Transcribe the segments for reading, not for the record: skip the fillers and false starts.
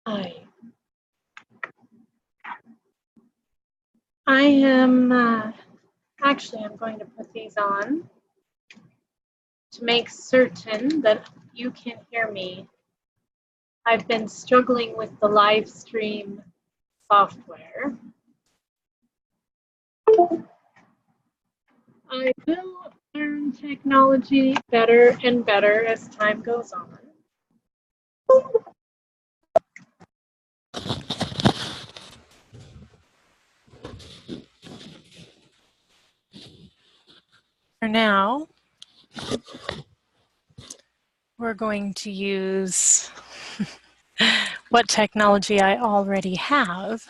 Hi. I am, actually, I'm going to put these on to make certain that you can hear me. I've been struggling with the live stream software. I will learn technology better and better as time goes on. For now, we're going to use what technology I already have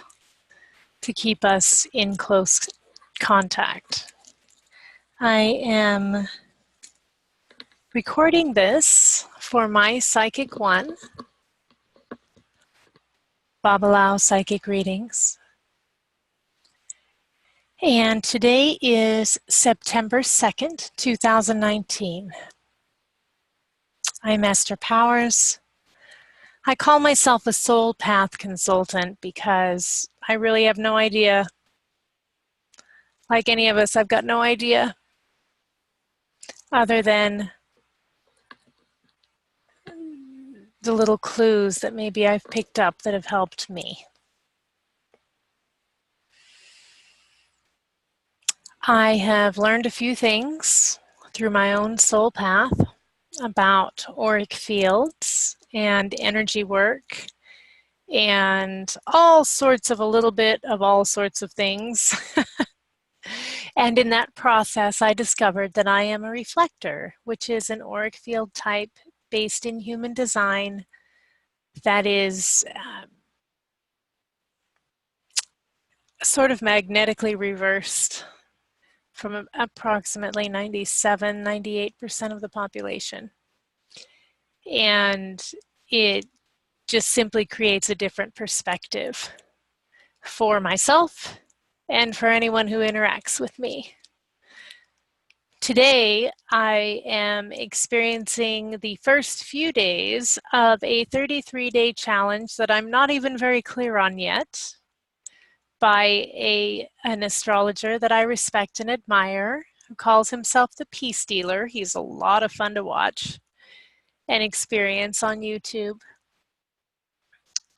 to keep us in close contact. I am recording this for my Psychic One, Babalao Psychic Readings. And today is September 2nd, 2019. I'm Esther Powers. I call myself a soul path consultant because I really have no idea. Like any of us, I've got no idea other than the little clues that maybe I've picked up that have helped me. I have learned a few things through my own soul path about auric fields and energy work and all sorts of a little bit of all sorts of things. And in that process, I discovered that I am a reflector, which is an auric field type based in human design that is sort of magnetically reversed from approximately 97, 98% of the population. And it just simply creates a different perspective for myself and for anyone who interacts with me. Today, I am experiencing the first few days of a 33-day challenge that I'm not even very clear on yet by an astrologer that I respect and admire, who calls himself the Peace Dealer. He's a lot of fun to watch and experience on YouTube.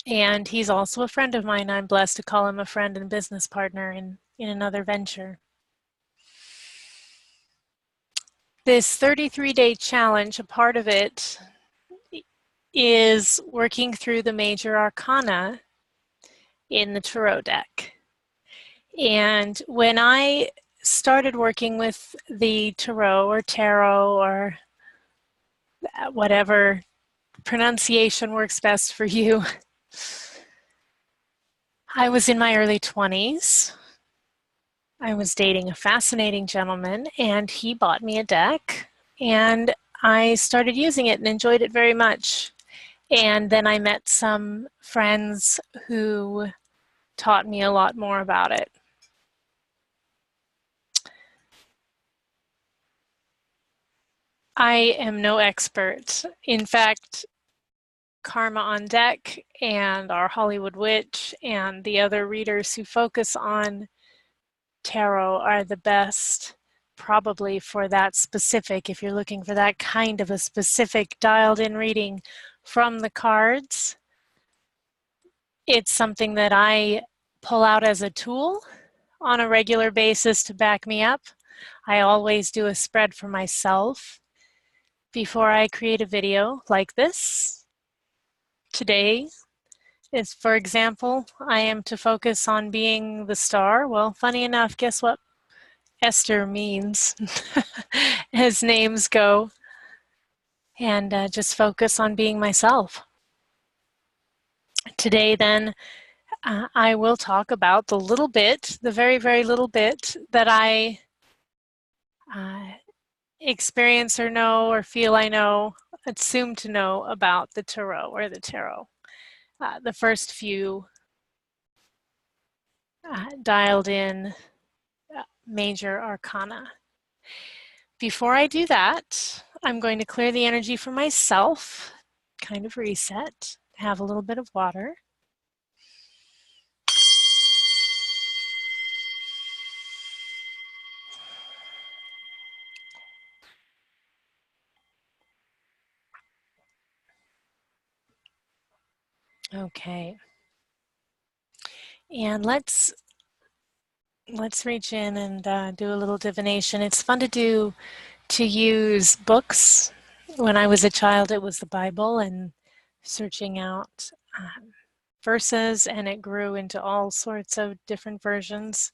And he's also a friend of mine. I'm blessed to call him a friend and business partner in another venture. This 33-day challenge, a part of it is working through the major arcana in the tarot deck. And when I started working with the tarot or whatever pronunciation works best for you, I was in my early 20s. I was dating a fascinating gentleman, and he bought me a deck, and I started using it and enjoyed it very much. And then I met some friends who taught me a lot more about it. I am no expert. In fact, Karma on Deck and our Hollywood Witch and the other readers who focus on tarot are the best probably for that specific, if you're looking for that kind of a specific dialed in reading from the cards. It's something that I pull out as a tool on a regular basis to back me up. I always do a spread for myself before I create a video like this. Today is, for example, I am to focus on being the star. Well, funny enough, guess what Esther means as names go, and just focus on being myself. Today then, I will talk about the little bit, the very, very little bit that I experience or know or feel I know, assume to know about the tarot or the tarot. The first few dialed in major arcana. Before I do that, I'm going to clear the energy for myself, kind of reset, have a little bit of water. Okay. And let's reach in and do a little divination. It's fun to use books. When I was a child, it was the Bible and searching out verses, and it grew into all sorts of different versions,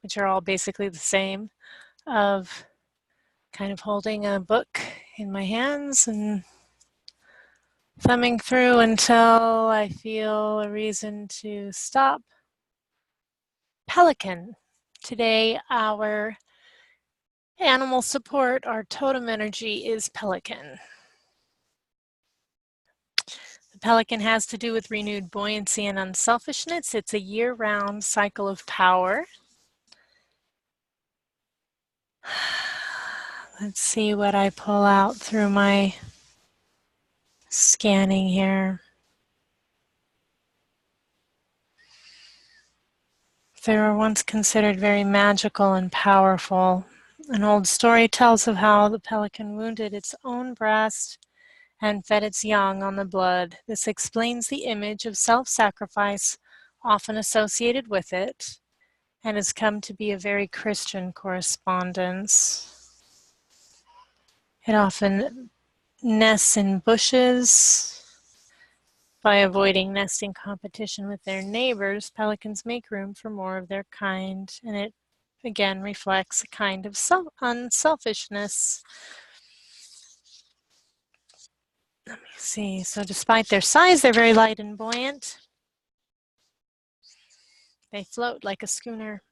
which are all basically the same, of kind of holding a book in my hands and thumbing through until I feel a reason to stop. Pelican. Today, our animal support, our totem energy is pelican. The pelican has to do with renewed buoyancy and unselfishness. It's a year-round cycle of power. Let's see what I pull out through my scanning here. They were once considered very magical and powerful. An old story tells of how the pelican wounded its own breast and fed its young on the blood. This explains the image of self-sacrifice often associated with it, and has come to be a very Christian correspondence. It often nests in bushes. By avoiding nesting competition with their neighbors, pelicans make room for more of their kind, and it again reflects a kind of unselfishness. Let me see. So despite their size, they're very light and buoyant. They float like a schooner.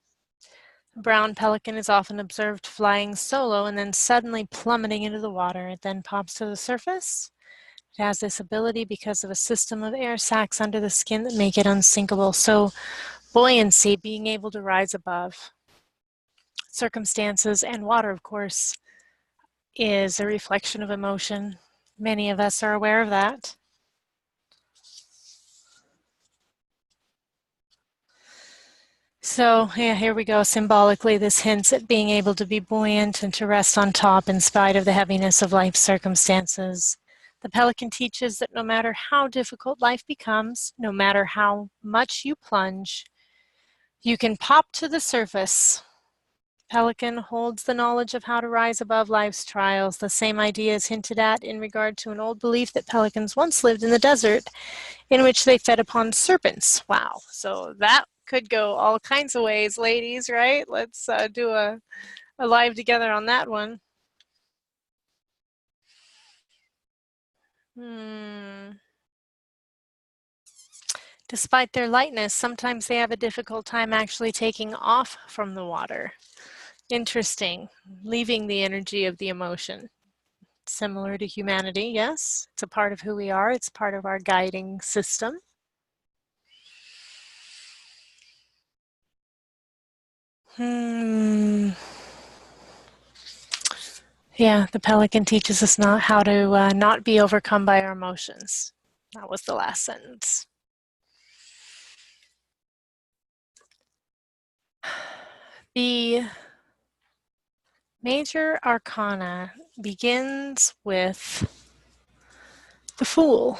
A brown pelican is often observed flying solo and then suddenly plummeting into the water. It then pops to the surface. It has this ability because of a system of air sacs under the skin that make it unsinkable. So buoyancy, being able to rise above circumstances, and water, of course, is a reflection of emotion. Many of us are aware of that. So yeah, here we go. Symbolically, this hints at being able to be buoyant and to rest on top in spite of the heaviness of life's circumstances. The pelican teaches that no matter how difficult life becomes, no matter how much you plunge, you can pop to the surface. Pelican holds the knowledge of how to rise above life's trials. The same idea is hinted at in regard to an old belief that pelicans once lived in the desert, in which they fed upon serpents. Wow. So that could go all kinds of ways, ladies, right? Let's do a live together on that one. Despite their lightness, sometimes they have a difficult time actually taking off from the water. Interesting. Leaving the energy of the emotion. Similar to humanity, yes. It's a part of who we are. It's part of our guiding system. Yeah, the pelican teaches us not how to not be overcome by our emotions. That was the last sentence. The major arcana begins with the Fool.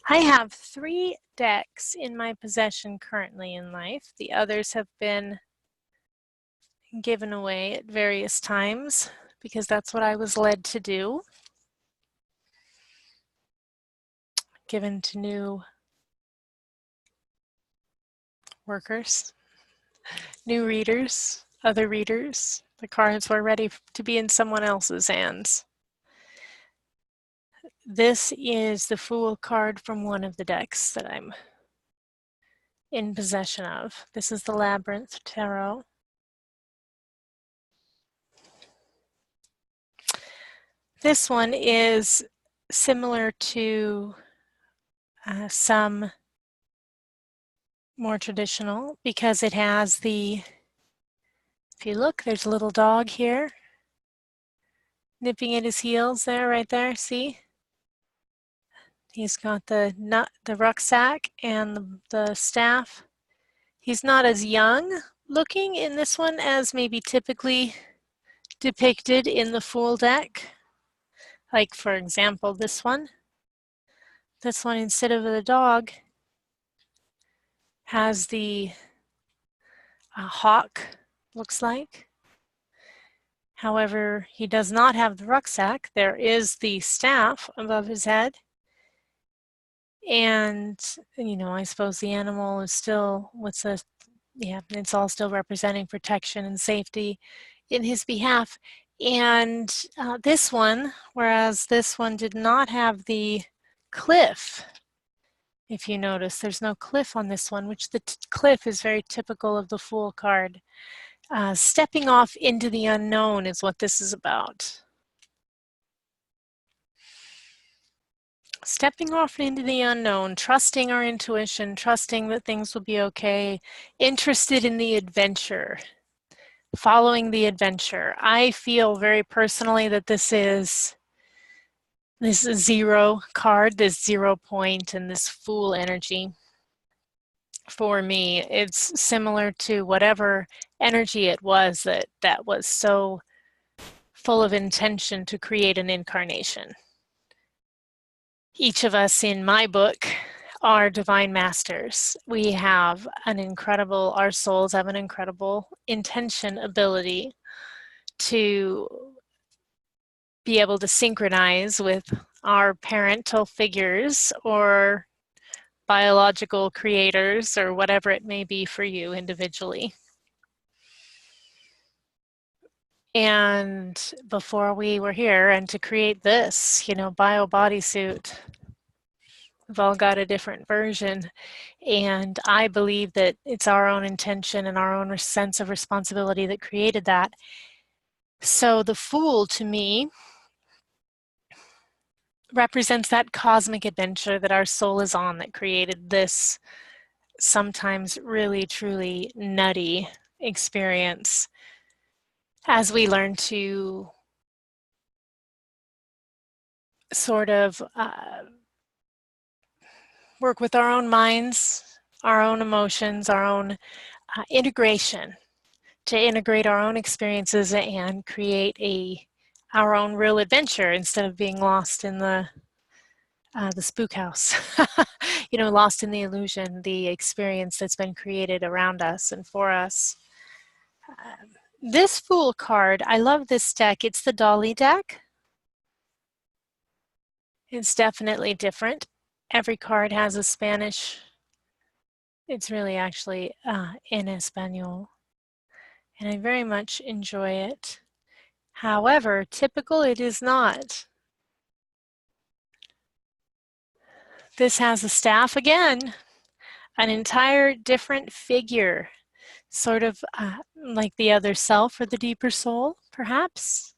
I have 3 decks in my possession currently in life. The others have been given away at various times because that's what I was led to do. Given to new workers, new readers, other readers. The cards were ready to be in someone else's hands. This is the Fool card from one of the decks that I'm in possession of. This is the Labyrinth Tarot. This one is similar to some more traditional because it has the, if you look, there's a little dog here nipping at his heels there, right there, see? He's got the rucksack and the staff. He's not as young looking in this one as maybe typically depicted in the Fool deck. Like, for example, this one. This one, instead of the dog, has the hawk, looks like. However, he does not have the rucksack. There is the staff above his head. And, you know, I suppose the animal is still, it's all still representing protection and safety in his behalf. And this one, whereas this one did not have the cliff, if you notice, there's no cliff on this one, which the cliff is very typical of the Fool card. Stepping off into the unknown is what this is about. Stepping off into the unknown, trusting our intuition, trusting that things will be okay, interested in the adventure, following the adventure. I feel very personally that this is zero card, this 0 point, and this Fool energy. For me, it's similar to whatever energy it was that was so full of intention to create an incarnation. Each of us in my book are divine masters. We have our souls have an incredible intention ability to be able to synchronize with our parental figures or biological creators or whatever it may be for you individually. And before we were here, and to create this, bio bodysuit, we've all got a different version. And I believe that it's our own intention and our own sense of responsibility that created that. So the Fool, to me, represents that cosmic adventure that our soul is on that created this sometimes really, truly nutty experience as we learn to sort of work with our own minds, our own emotions, our own integration, to integrate our own experiences and create our own real adventure instead of being lost in the spook house, lost in the illusion, the experience that's been created around us and for us. This Fool card, I love this deck. It's the Dolly deck. It's definitely different. Every card has a Spanish. It's really actually in Espanol, and I very much enjoy it. However, typical it is not. This has a staff again, an entire different figure, sort of like the other self or the deeper soul, perhaps.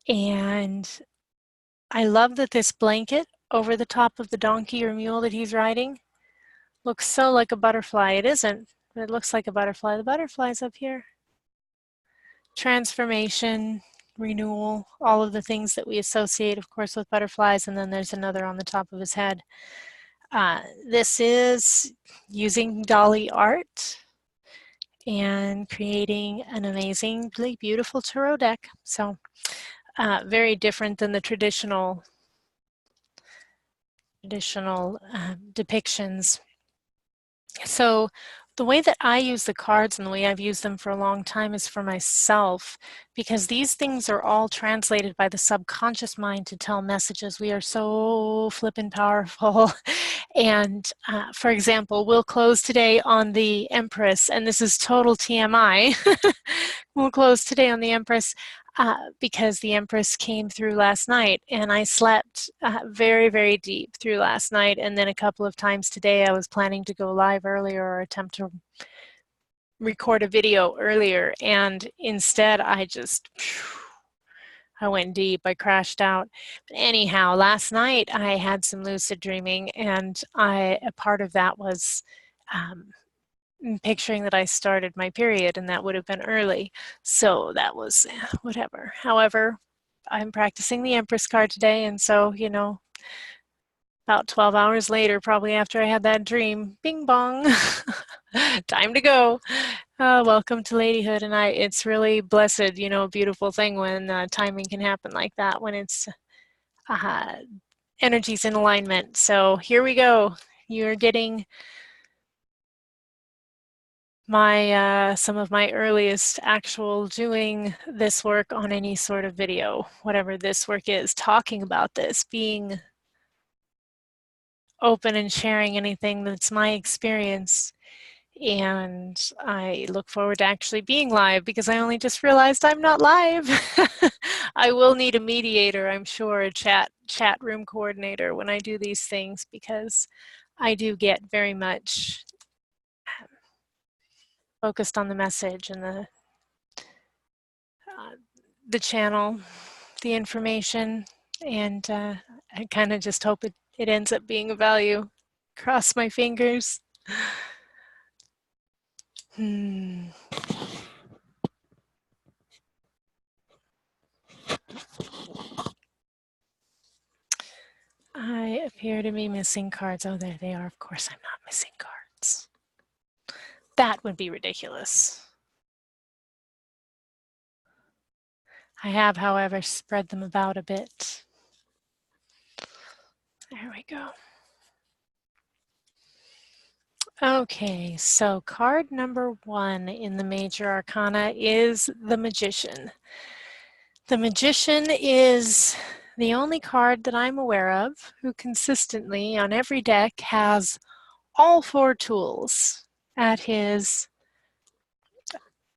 And I love that this blanket over the top of the donkey or mule that he's riding looks so like a butterfly. It isn't, but it looks like a butterfly. The butterfly's up here. Transformation, renewal, all of the things that we associate, of course, with butterflies, and then there's another on the top of his head. This is using Dolly art and creating an amazingly beautiful tarot deck. So very different than the traditional depictions. So the way that I use the cards and the way I've used them for a long time is for myself, because these things are all translated by the subconscious mind to tell messages. We are so flippin' powerful. And for example, we'll close today on the Empress, and this is total TMI. We'll close today on the Empress because the Empress came through last night, and I slept very, very deep through last night. And then a couple of times today, I was planning to go live earlier or attempt to record a video earlier. And instead, I went deep. I crashed out. But anyhow, last night, I had some lucid dreaming, and a part of that was picturing that I started my period, and that would have been early. So that was whatever. However, I'm practicing the Empress card today, and so, about 12 hours later, probably after I had that dream, bing bong, time to go. Welcome to ladyhood, and it's really blessed, a beautiful thing when timing can happen like that, when it's energies in alignment. So here we go. You're getting my some of my earliest actual doing this work on any sort of video, whatever this work is, talking about this, being open and sharing anything that's my experience. And I look forward to actually being live because I only just realized I'm not live. I will need a mediator, I'm sure, a chat room coordinator when I do these things, because I do get very much focused on the message and the channel, the information, and I kind of just hope it ends up being of value. Cross my fingers. I appear to be missing cards. Oh, there they are. Of course I'm not missing cards. That would be ridiculous. I have, however, spread them about a bit. There we go. Okay, so card number 1 in the Major Arcana is the Magician. The Magician is the only card that I'm aware of who consistently on every deck has all 4 tools at his,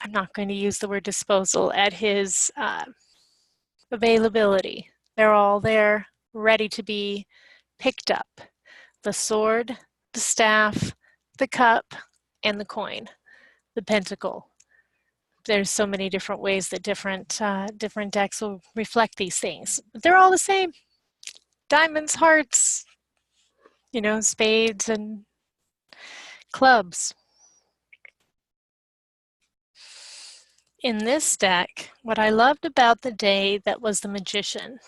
I'm not going to use the word disposal, at his availability. They're all there, ready to be picked up. The sword, the staff, the cup, and the coin, the pentacle. There's so many different ways that different decks will reflect these things, but they're all the same. Diamonds, hearts, you know, spades and clubs. In this deck, what I loved about the day that was the Magician,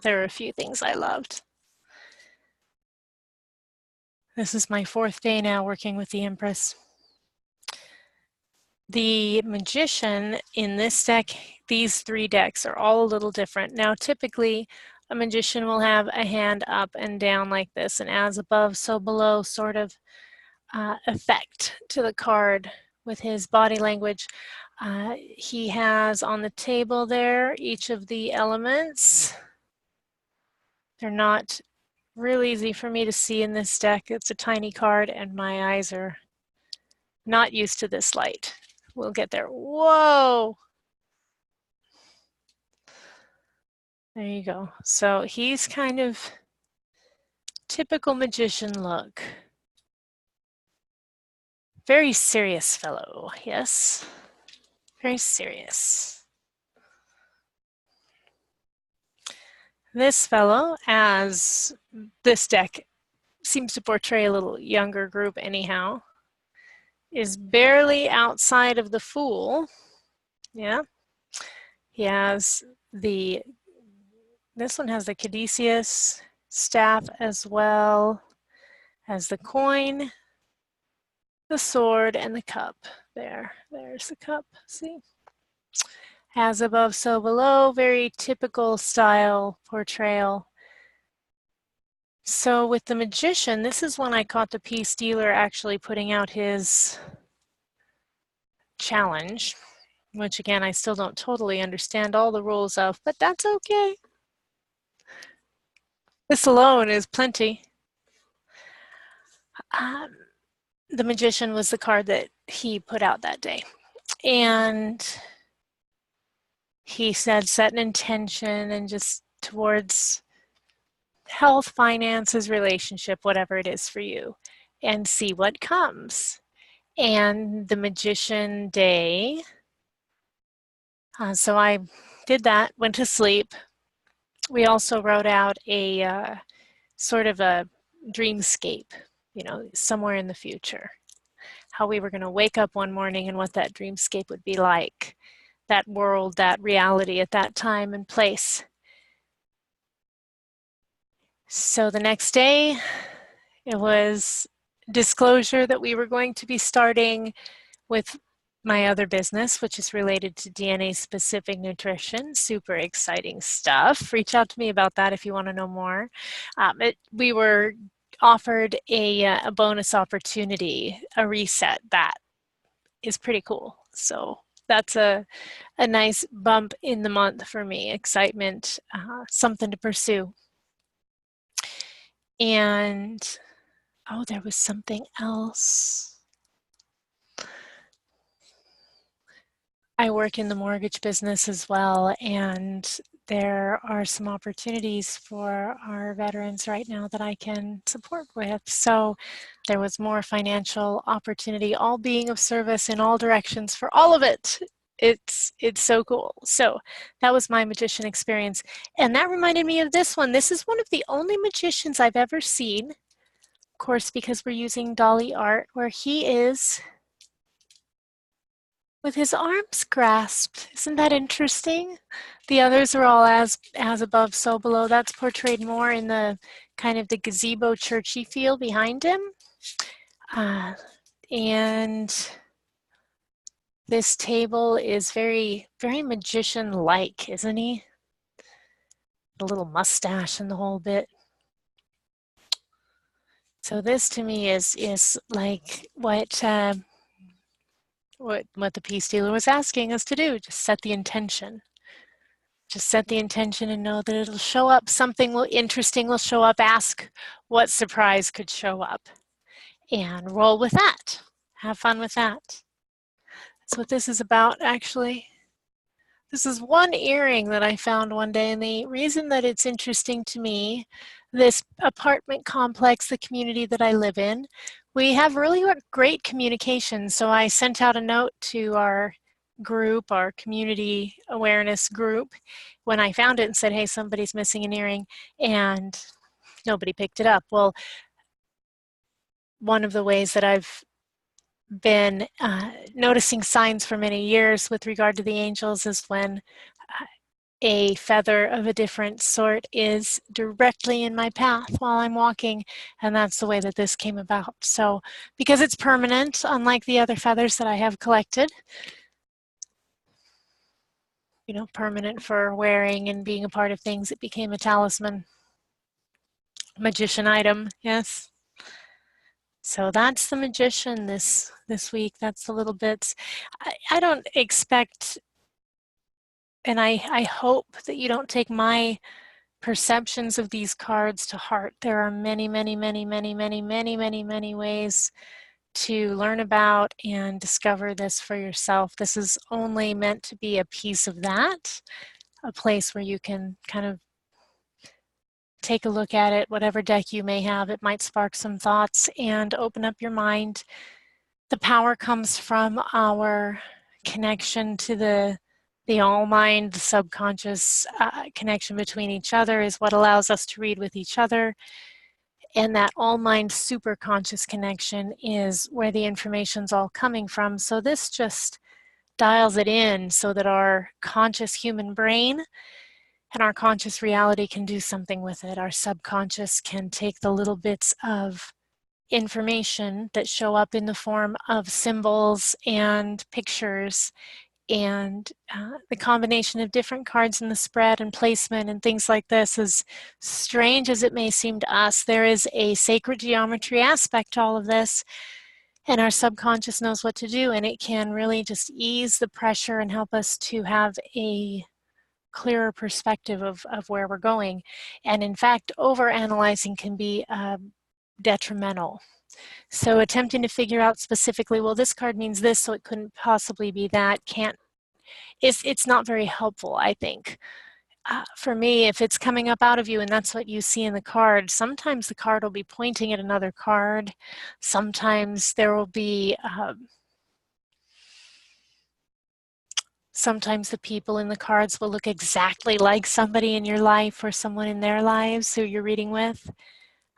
there are a few things I loved. This is my 4th day now working with the Empress. The Magician in this deck, these 3 decks are all a little different. Now, typically, a Magician will have a hand up and down like this, and as above, so below sort of effect to the card with his body language. He has on the table there each of the elements. They're not real easy for me to see in this deck. It's a tiny card and my eyes are not used to this light. We'll get there. Whoa! There you go. So he's kind of typical magician look. Very serious fellow, yes. Very serious. This fellow, as this deck seems to portray a little younger group anyhow, is barely outside of the Fool. Yeah. He has this one has the caduceus staff as well as the coin, the sword, and the cup. There's the cup, see? As above, so below, very typical style portrayal. So with the Magician, this is when I caught the piece dealer actually putting out his challenge, which again, I still don't totally understand all the rules of, but that's okay. This alone is plenty. The Magician was the card that he put out that day. And he said, set an intention and just towards health, finances, relationship, whatever it is for you, and see what comes. And the Magician day, so I did that, went to sleep. We also wrote out a sort of a dreamscape, you know, somewhere in the future. How we were going to wake up one morning and what that dreamscape would be like. That world, that reality at that time and place. So the next day, it was disclosure that we were going to be starting with my other business, which is related to DNA-specific nutrition. Super exciting stuff. Reach out to me about that if you want to know more. We were offered a bonus opportunity, a reset that is pretty cool. So that's a nice bump in the month for me. Excitement, something to pursue. And, oh, there was something else. I work in the mortgage business as well, and there are some opportunities for our veterans right now that I can support with. So there was more financial opportunity, all being of service in all directions for all of it. It's so cool. So that was my magician experience. And that reminded me of this one. This is one of the only magicians I've ever seen, of course, because we're using Dolly art, where he is with his arms grasped. Isn't that interesting? The others are all as above, so below. That's portrayed more in the kind of the gazebo churchy feel behind him. And this table is very, very magician-like, isn't he? The little mustache and the whole bit. So this to me is like what the piece dealer was asking us to do, just set the intention. Just set the intention and know that it'll show up. Something interesting will show up. Ask what surprise could show up and roll with that. Have fun with that. That's what this is about, actually. This is one earring that I found one day, and the reason that it's interesting to me, this apartment complex, the community that I live in, we have really great communication. So I sent out a note to our group, our community awareness group, when I found it and said, hey, somebody's missing an earring, and nobody picked it up. Well, one of the ways that I've been noticing signs for many years with regard to the angels is when a feather of a different sort is directly in my path while I'm walking, and that's the way that this came about. So because it's permanent, unlike the other feathers that I have collected, you know, permanent for wearing and being a part of things, it became a talisman, magician item, yes. So that's the magician this week. That's the little bits. I don't expect, and I hope that you don't take my perceptions of these cards to heart. There are many, many, many, many, many, many, many, many ways to learn about and discover this for yourself. This is only meant to be a piece of that, a place where you can kind of take a look at it, whatever deck you may have. It might spark some thoughts and open up your mind. The power comes from our connection to the all-mind, the subconscious connection between each other is what allows us to read with each other. And that all-mind superconscious connection is where the information's all coming from. So this just dials it in so that our conscious human brain and our conscious reality can do something with it. Our subconscious can take the little bits of information that show up in the form of symbols and pictures and the combination of different cards in the spread and placement and things like this, as strange as it may seem to us, there is a sacred geometry aspect to all of this, and our subconscious knows what to do, and it can really just ease the pressure and help us to have a clearer perspective of where we're going. And in fact, overanalyzing can be detrimental. So attempting to figure out specifically, well, this card means this, so it couldn't possibly be that, it's not very helpful, I think. For me, if it's coming up out of you and that's what you see in the card, sometimes the card will be pointing at another card. Sometimes there will be, sometimes the people in the cards will look exactly like somebody in your life or someone in their lives who you're reading with.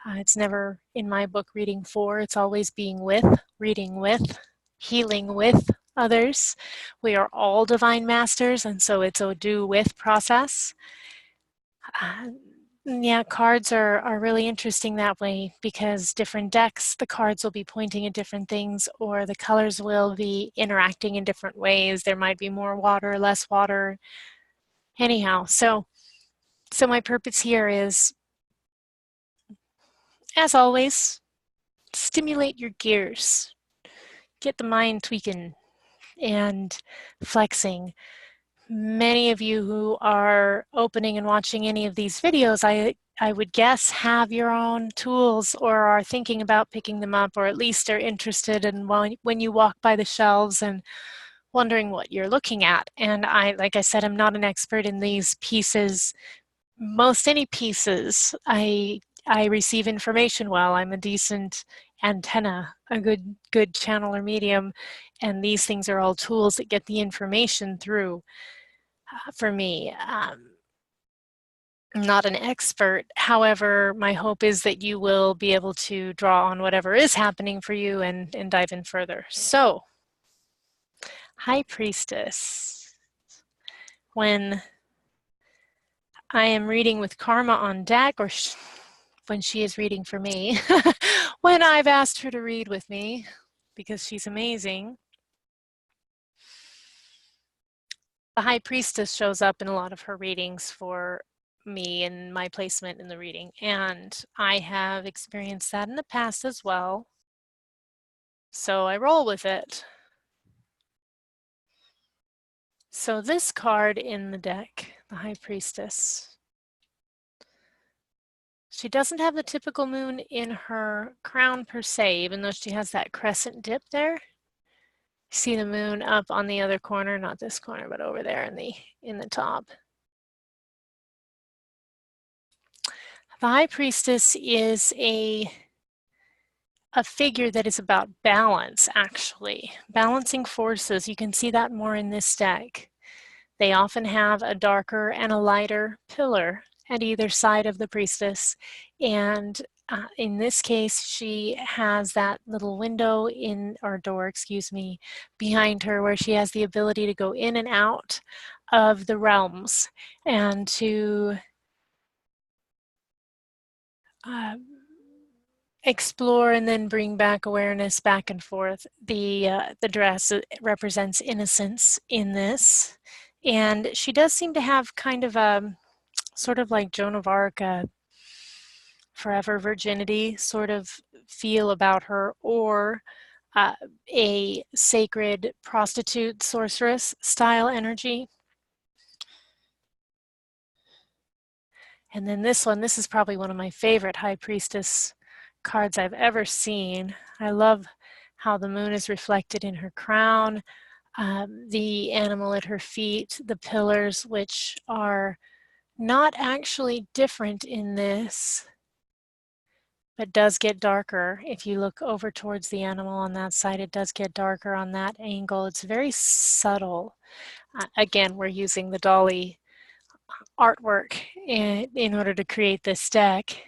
It's never in my book reading for, it's always being with, reading with, healing with others. We are all divine masters, and so it's a do with process. Yeah, cards are really interesting that way because different decks, the cards will be pointing at different things, or the colors will be interacting in different ways. There might be more water, less water. Anyhow, so my purpose here is, as always, stimulate your gears, get the mind tweaking and flexing. Many of you who are opening and watching any of these videos, I would guess, have your own tools or are thinking about picking them up, or at least are interested in when you walk by the shelves and wondering what you're looking at. And like I said, I'm not an expert in these pieces. Most any pieces, I receive information well. I'm a decent antenna, a good channel or medium, and these things are all tools that get the information through. For me, I'm not an expert. However, my hope is that you will be able to draw on whatever is happening for you and dive in further. So, High Priestess. When I am reading with Karma on deck, or when she is reading for me, when I've asked her to read with me, because she's amazing, the High Priestess shows up in a lot of her readings for me and my placement in the reading. And I have experienced that in the past as well. So I roll with it. So this card in the deck, the High Priestess, she doesn't have the typical moon in her crown per se, even though she has that crescent dip there. See the moon up on the other corner, not this corner, but over there in the top. The High Priestess is a figure that is about balance, actually. Balancing forces, you can see that more in this deck. They often have a darker and a lighter pillar at either side of the priestess. And in this case, she has that little window or door, excuse me, behind her where she has the ability to go in and out of the realms and to explore and then bring back awareness back and forth. The dress represents innocence in this. And she does seem to have kind of a sort of like Joan of Arc, forever virginity sort of feel about her, or a sacred prostitute sorceress style energy. And then this one, this is probably one of my favorite High Priestess cards I've ever seen. I love how the moon is reflected in her crown, the animal at her feet, the pillars, which are not actually different in this, but does get darker. If you look over towards the animal on that side, it does get darker on that angle. It's very subtle. Again, we're using the Dolly artwork in order to create this deck.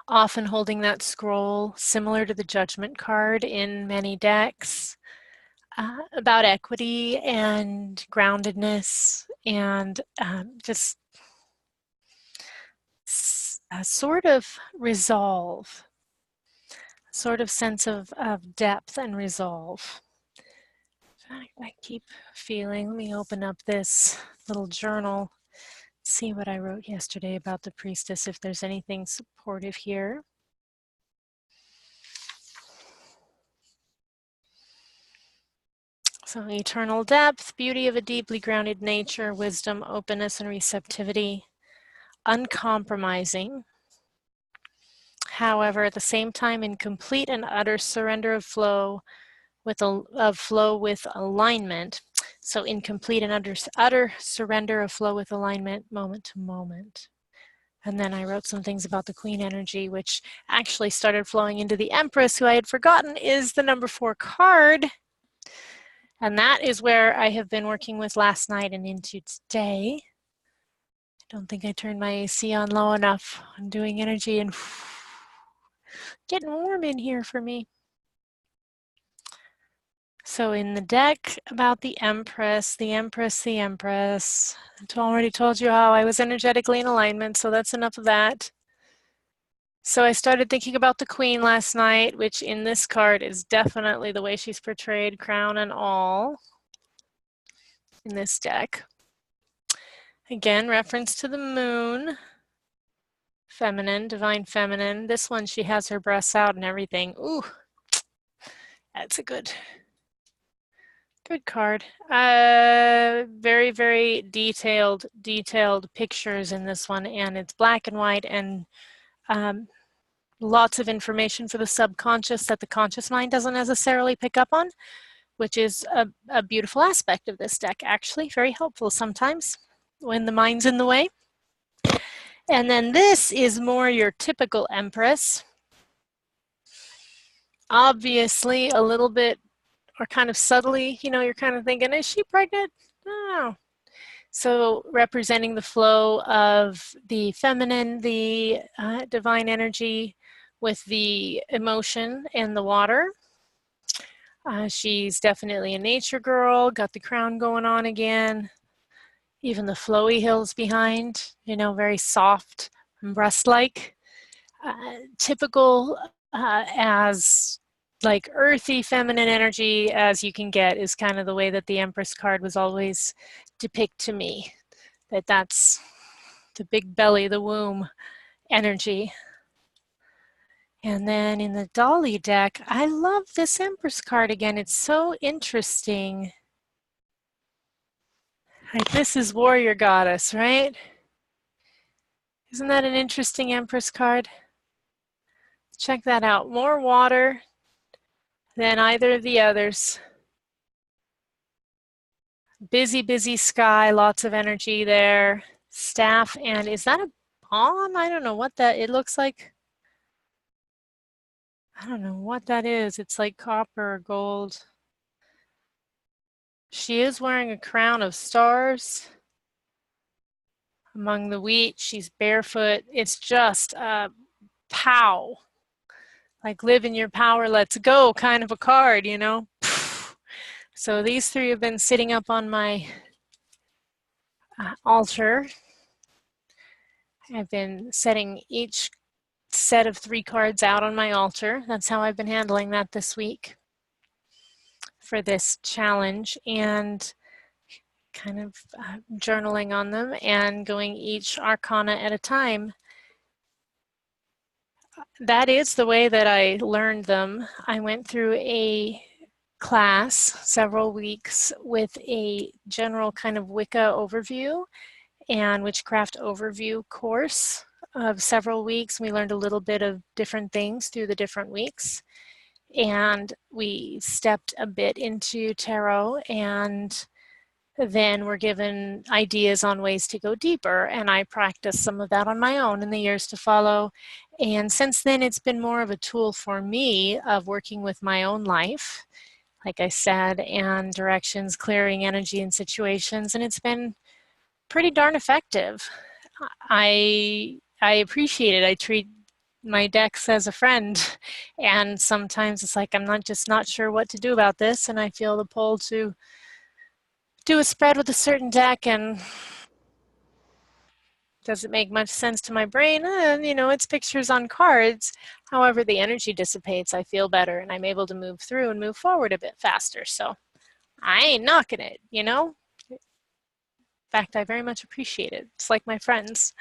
Often holding that scroll, similar to the Judgment card in many decks, about equity and groundedness and just a sort of resolve, sort of sense of depth and resolve. I keep feeling, let me open up this little journal, see what I wrote yesterday about the priestess, if there's anything supportive here. So eternal depth, beauty of a deeply grounded nature, wisdom, openness, and receptivity, uncompromising. However, at the same time, in complete and utter surrender of flow with alignment. So in complete and utter surrender of flow with alignment, moment to moment. And then I wrote some things about the Queen energy, which actually started flowing into the Empress, who I had forgotten is the number 4 card. And that is where I have been working with last night and into today. I don't think I turned my AC on low enough. I'm doing energy and getting warm in here for me. So in the deck about the Empress, the Empress, the Empress, I already told you how I was energetically in alignment, so that's enough of that. So I started thinking about the Queen last night, which in this card is definitely the way she's portrayed, crown and all, in this deck. Again, reference to the moon, feminine, divine feminine. This one, she has her breasts out and everything. Ooh, that's a good card. Very, very detailed pictures in this one, and it's black and white, and lots of information for the subconscious that the conscious mind doesn't necessarily pick up on, which is a beautiful aspect of this deck, actually. Very helpful sometimes when the mind's in the way. And then this is more your typical Empress. Obviously, a little bit, or kind of subtly, you know, you're kind of thinking, is she pregnant? Oh. So representing the flow of the feminine, the divine energy with the emotion and the water. She's definitely a nature girl, got the crown going on again. Even the flowy hills behind, you know, very soft and breast-like. Typical as like earthy feminine energy as you can get is kind of the way that the Empress card was always depicted to me. That's the big belly, the womb energy. And then in the Dolly deck, I love this Empress card again. It's so interesting. Like, this is Warrior Goddess, right? Isn't that an interesting Empress card? Check that out. More water than either of the others. Busy, busy sky, lots of energy there. Staff, and is that a pawn? I don't know what that, it looks like. I don't know what that is. It's like copper or gold. She is wearing a crown of stars among the wheat. She's barefoot. It's just a pow. Like live in your power, let's go kind of a card, you know? So these three have been sitting up on my altar. I've been setting each set of 3 cards out on my altar. That's how I've been handling that this week for this challenge, and kind of journaling on them and going each arcana at a time. That is the way that I learned them. I went through a class, several weeks, with a general kind of Wicca overview and witchcraft overview course of several weeks. We learned a little bit of different things through the different weeks. And we stepped a bit into tarot, and then we're given ideas on ways to go deeper. And I practiced some of that on my own in the years to follow. And since then, it's been more of a tool for me of working with my own life, like I said, and directions, clearing energy in situations. And it's been pretty darn effective. I appreciate it. I treat my decks as a friend, and sometimes it's like I'm not sure what to do about this, and I feel the pull to do a spread with a certain deck, and does it make much sense to my brain? You know, it's pictures on cards. However, the energy dissipates, I feel better, and I'm able to move through and move forward a bit faster. So I ain't knocking it, you know? In fact, I very much appreciate it. It's like my friends.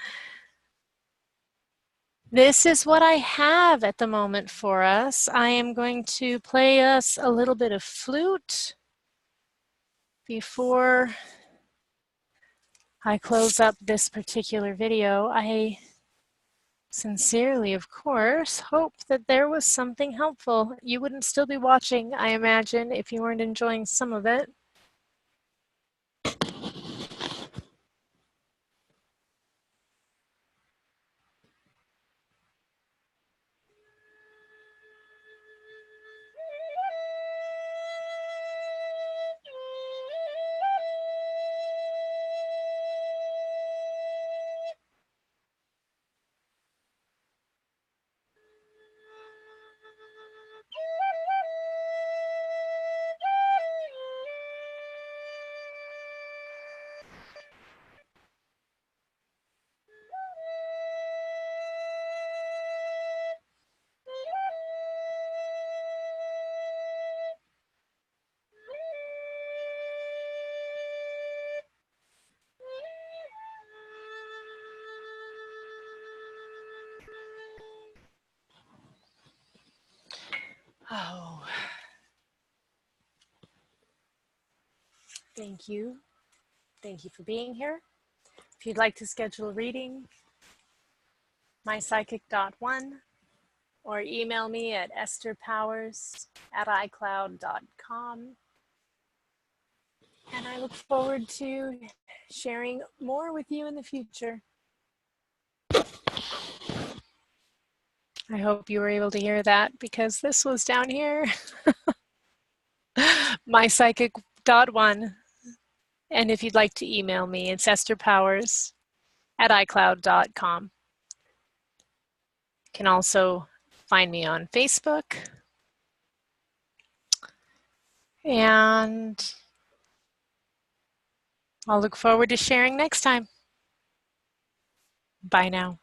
This is what I have at the moment for us. I am going to play us a little bit of flute before I close up this particular video. I sincerely, of course, hope that there was something helpful. You wouldn't still be watching, I imagine, if you weren't enjoying some of it. Oh, thank you. Thank you for being here. If you'd like to schedule a reading, mypsychic.one, or email me at estherpowers@icloud.com. And I look forward to sharing more with you in the future. I hope you were able to hear that because this was down here. mypsychic.one. And if you'd like to email me, it's estherpowers@icloud.com. You can also find me on Facebook. And I'll look forward to sharing next time. Bye now.